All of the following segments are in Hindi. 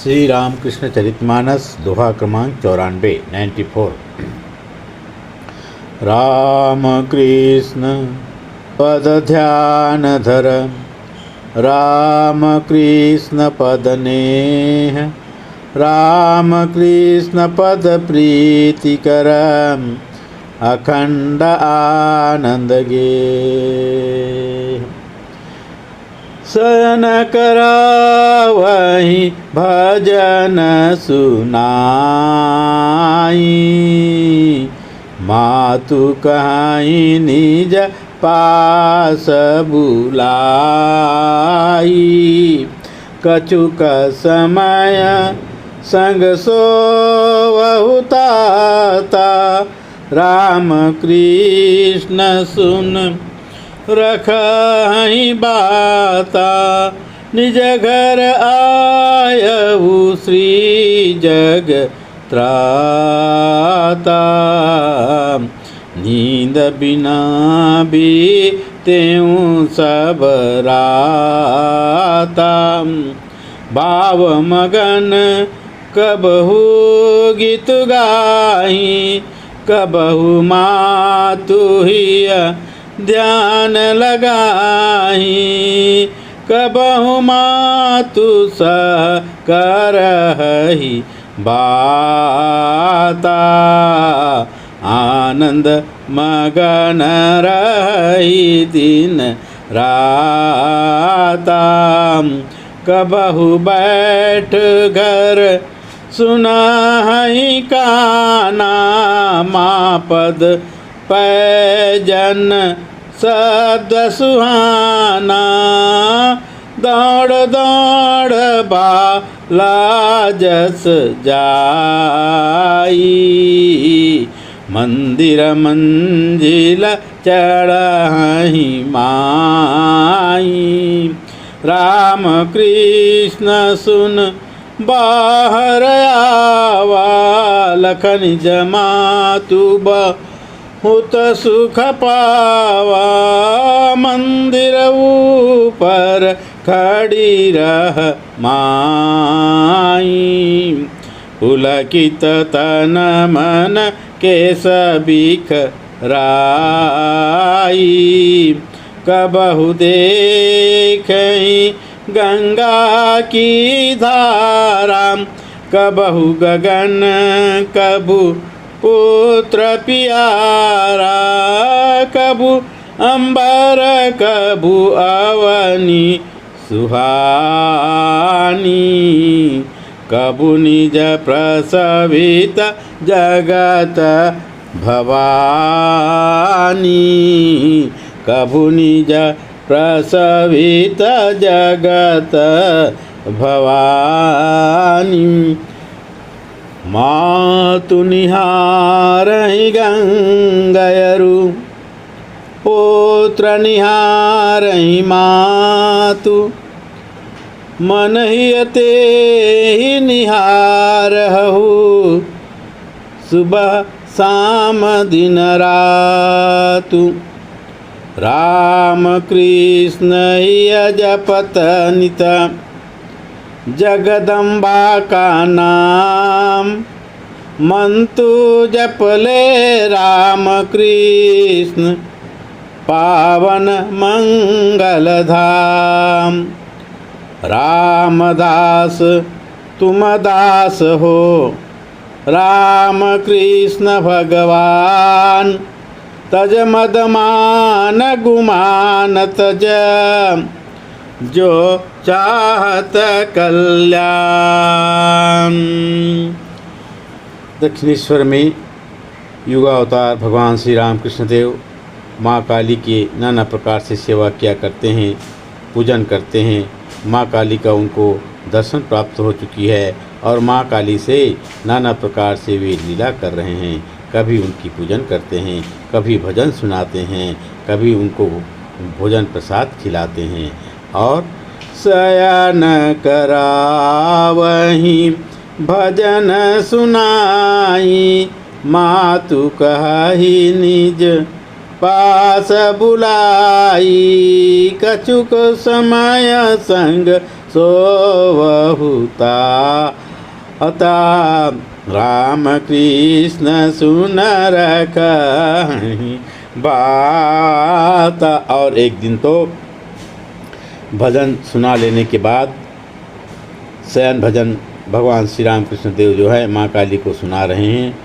श्री रामकृष्ण चरितमानस दोहा क्रमांक 94 राम कृष्ण पद ध्यान धर, राम कृष्ण पद नेह, राम कृष्ण पद प्रीति कर, अखंड आनंद गे। शयन करावहि भजन सुनाई, मातु कहाई निज पास बुलाई। कछुक समय संग सोवहु ताता, राम कृष्ण सुन रखहि बाता। निज घर आयहु श्री जग त्राता, नींद बिना बीतेउ सब राता। भाव मगन कबहु गीत गाही, कबहु मातु हिय ध्यान लगाही। कबहु मातु सह करहि बाता, आनंद मगन रहि दिन राता। कबहु बैठ घर सुनाहि काना, माँ पद पैजन शब्द सुहाना। दौड़ दौड़ बाला जस जाई, मंदिर मंजिल चढ़हि माई। राम कृष्ण सुन बाहर आवा, लखन जमातु बहुत सुख पावा। मंदिर ऊपर खड़ी रह माई, पुलकित तन मन के बिखराई। कबहु देखहि गंगा की धारा, कबहु गगन कबू पुत्र प्यारा। कबू अंबर कबू अवनी सुहानी, कबू निज प्रसवित जगत भवानी। कबू निज प्रसवित जगत भवानी। मातु निहारहि गंगयरु, पुत्र निहारहि मातु। मन हियते ही निहारहु, सुबह शाम दिन रातु। राम कृष्ण हिय जपत नित, जगदम्बा का नाम। मंतु जप ले राम कृष्ण, पावन मंगल धाम। रामदास तुम दास हो, राम कृष्ण भगवान। तज मदमान गुमान तज, जो चाहत कल्याण। दक्षिणेश्वर में युगावतार भगवान श्री रामकृष्ण देव माँ काली के नाना प्रकार से सेवा किया करते हैं, पूजन करते हैं। माँ काली का उनको दर्शन प्राप्त हो चुकी है और माँ काली से नाना प्रकार से वे लीला कर रहे हैं। कभी उनकी पूजन करते हैं, कभी भजन सुनाते हैं, कभी उनको भोजन प्रसाद खिलाते हैं। और शयन करावहि भजन सुनाई, मातु कहि निज पास बुलाई। कछुक समय संग सोवहुता अता राम कृष्ण सुन रखहि बात। और एक दिन तो भजन सुना लेने के बाद शयन भजन भगवान श्री राम कृष्ण देव जो है माँ काली को सुना रहे हैं,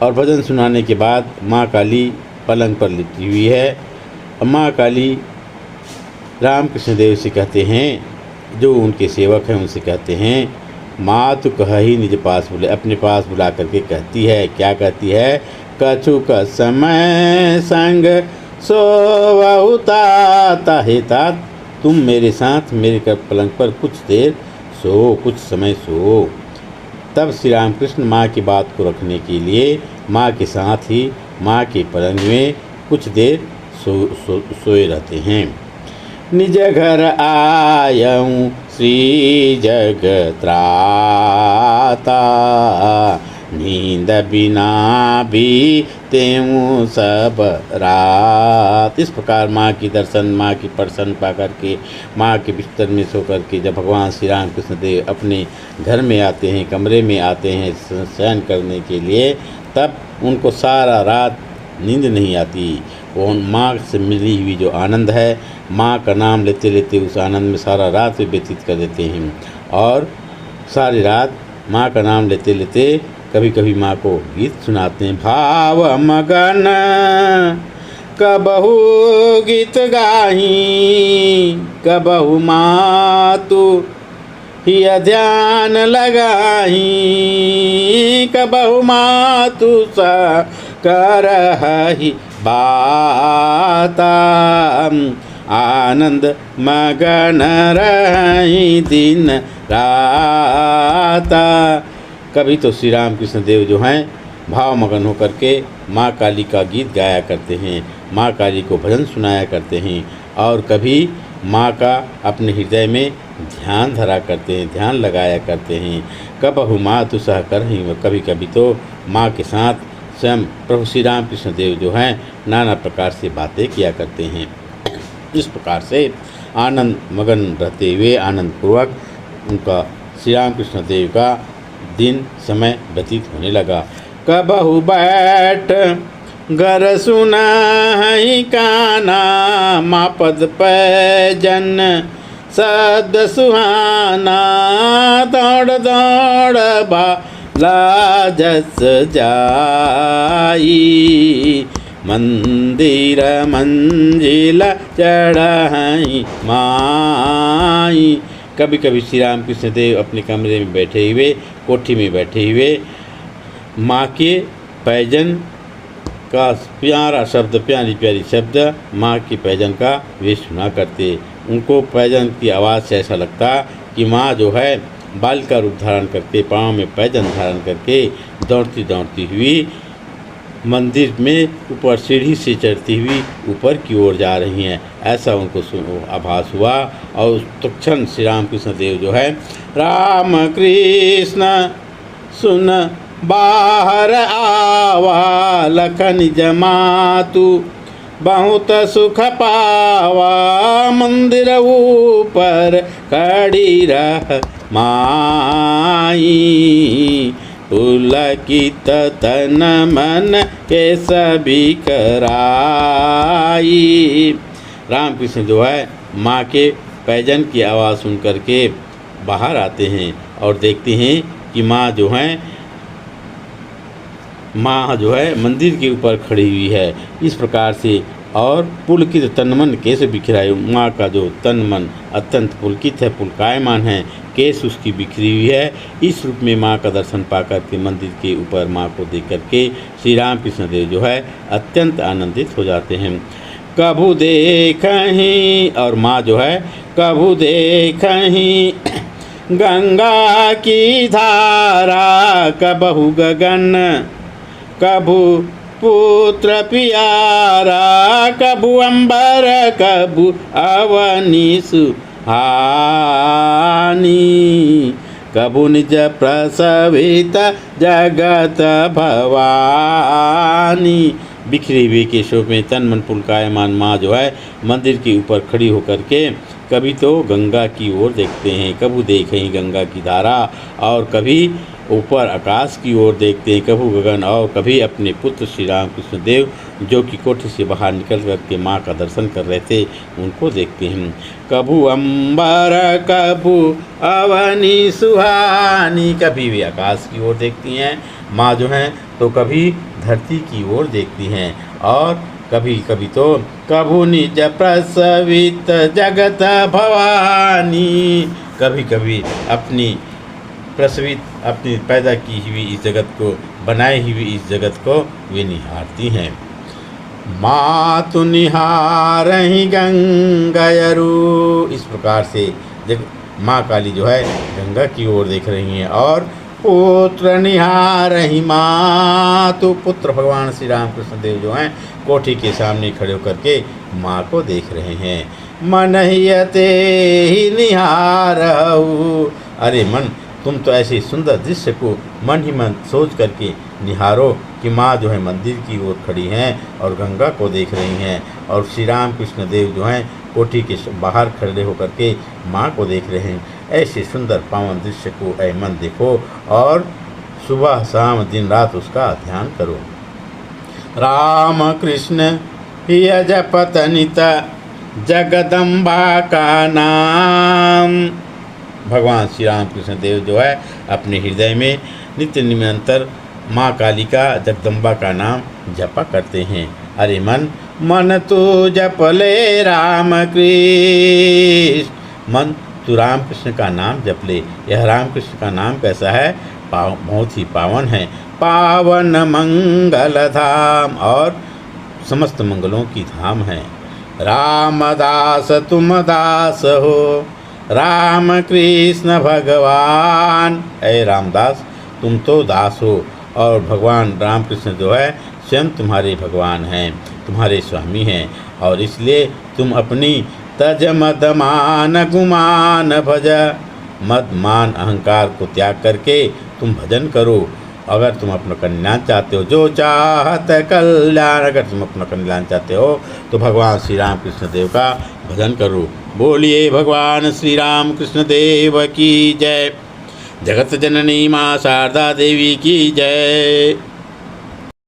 और भजन सुनाने के बाद माँ काली पलंग पर लेटी हुई है। माँ काली राम कृष्ण देव से कहते हैं, जो उनके सेवक हैं उनसे कहते हैं, माँ तो कह ही निज पास बुले, अपने पास बुला करके कहती है, क्या कहती है, कछुक समय संग सोवहुता हे तात, तुम मेरे साथ मेरे पलंग पर कुछ देर सो, कुछ समय सो। तब श्री राम कृष्ण माँ की बात को रखने के लिए माँ के साथ ही माँ के पलंग में कुछ देर सोए रहते हैं। निज घर आयऊँ श्री जगत्राता, नींद बिना भी तेऊँ सब रात। इस प्रकार माँ की दर्शन, माँ की प्रसन्न पा करके माँ के बिस्तर में सो करके जब भगवान श्री राम कृष्ण देव अपने घर में आते हैं, कमरे में आते हैं शयन करने के लिए, तब उनको सारा रात नींद नहीं आती। वो माँ से मिली हुई जो आनंद है, माँ का नाम लेते लेते उस आनंद में सारा रात व्यतीत कर देते हैं, और सारी रात माँ का नाम लेते लेते कभी कभी माँ को गीत सुनाते हैं। भाव मगन कबहू गीत गाही, कबहू मातु हिय ध्यान लगाही, कबहू मातु सा करहि बाता, आनंद मगन रहि दिन राता। कभी तो श्री राम कृष्ण देव जो हैं भाव मगन होकर के माँ काली का गीत गाया करते हैं, माँ काली को भजन सुनाया करते हैं, और कभी माँ का अपने हृदय में ध्यान धरा करते हैं, ध्यान लगाया करते हैं। कबहु मातु सह करहि, कभी कभी तो माँ के साथ स्वयं प्रभु श्री राम कृष्ण देव जो हैं नाना प्रकार से बातें किया करते हैं। इस प्रकार से आनंद मगन रहते हुए आनंद पूर्वक उनका श्री राम कृष्ण देव का दिन समय व्यतीत होने लगा। कबहु बैठ घर सुनाहि काना, माँ पद पैजन सद सुहाना, दौड़ दौड़ बाला जस जाई, मंदिर मंजिल चढ़ाई माई। कभी कभी श्री राम कृष्ण देव अपने कमरे में बैठे हुए, कोठी में बैठे हुए माँ के पैजन का प्यारा शब्द, प्यारी प्यारी शब्द माँ की पैजन का वे सुना करते। उनको पैजन की आवाज़ से ऐसा लगता कि माँ जो है बाल का रूप धारण करके, पाँव में पैजन धारण करके दौड़ती दौड़ती हुई मंदिर में ऊपर सीढ़ी से चढ़ती हुई ऊपर की ओर जा रही हैं, ऐसा उनको आभास हुआ। और उस तत्क्षण श्री राम कृष्ण देव जो है, राम कृष्ण सुन बाहर आवा, लखन जमातु बहुत सुख पावा, मंदिर ऊपर खड़ी रह माई, पुलकित तन मन के सभी कराई। राम कृष्ण जो है माँ के पैजन की आवाज़ सुन करके बाहर आते हैं और देखते हैं कि माँ जो है मंदिर के ऊपर खड़ी हुई है। इस प्रकार से और पुलकित तन मन कैसे बिखराई, माँ का जो तन मन अत्यंत पुलकित है, पुलकायमान है, केस उसकी बिखरी हुई है। इस रूप में माँ का दर्शन पाकर के मंदिर के ऊपर माँ को देख करके श्री राम कृष्ण देव जो है अत्यंत आनंदित हो जाते हैं। कभू देखहीं, और माँ जो है कभू देखहीं गंगा की धारा, कबहू गगन कभू पुत्र प्यारा, कभू अंबर कभू अवनी सुहानी, कभू निज प्रसवित जगत भवानी। बिखरे हुए केशों में तन मन पुलकायमान माँ जो है मंदिर के ऊपर खड़ी होकर के कभी तो गंगा की ओर देखते हैं, कभी देखें गंगा की धारा, और कभी ऊपर आकाश की ओर देखते हैं, कभी गगन, और कभी अपने पुत्र श्री राम कृष्ण देव जो कि कोठी से बाहर निकल करके माँ का दर्शन कर रहे थे उनको देखते हैं। कभू अंबर कभू अवनी सुहानी, कभी वे आकाश की ओर देखती हैं माँ जो हैं, तो कभी धरती की ओर देखती हैं, और कभी कभी तो कभू निज प्रसवित जगत भवानी, कभी कभी अपनी प्रसवित अपनी पैदा की हुई इस जगत को, बनाई हुई इस जगत को वे निहारती हैं। मातु निहारहि गंगायरु, इस प्रकार से माँ काली जो है गंगा की ओर देख रही हैं, और पुत्र निहारहि मातु, पुत्र भगवान श्री राम कृष्ण देव जो हैं कोठी के सामने खड़े होकर के माँ को देख रहे हैं। मनहियते ही निहारहु, अरे मन तुम तो ऐसे सुंदर दृश्य को मन ही मन सोच करके निहारो कि माँ जो है मंदिर की ओर खड़ी हैं और गंगा को देख रही हैं, और श्री राम कृष्ण देव जो हैं कोठी के बाहर खड़े होकर के माँ को देख रहे हैं। ऐसे सुंदर पावन दृश्य को ऐ मन देखो, और सुबह शाम दिन रात उसका ध्यान करो। राम कृष्ण हिय जपत नित जगदम्बा का नाम, भगवान श्री राम कृष्ण देव जो है अपने हृदय में नित्य निरंतर माँ काली का, जगदम्बा का नाम जपा करते हैं। अरे मन मन तू जप ले राम कृष्ण, मन तू राम कृष्ण का नाम जप ले। यह राम कृष्ण का नाम कैसा है? बहुत ही पावन है, पावन मंगल धाम, और समस्त मंगलों की धाम है। रामदास तुम दास हो, राम कृष्ण भगवान, ऐ रामदास तुम तो दास हो, और भगवान राम कृष्ण जो है स्वयं तुम्हारे भगवान हैं, तुम्हारे स्वामी हैं, और इसलिए तुम अपनी तज मद मान गुमान भज, मद मान अहंकार को त्याग करके तुम भजन करो। अगर तुम अपना कल्याण चाहते हो, जो चाहत कल्याण, अगर तुम अपना कल्याण चाहते हो तो भगवान श्री राम कृष्ण देव का भजन करो। बोलिए भगवान श्री राम कृष्ण देव की जय। जगत जननी माँ शारदा देवी की जय।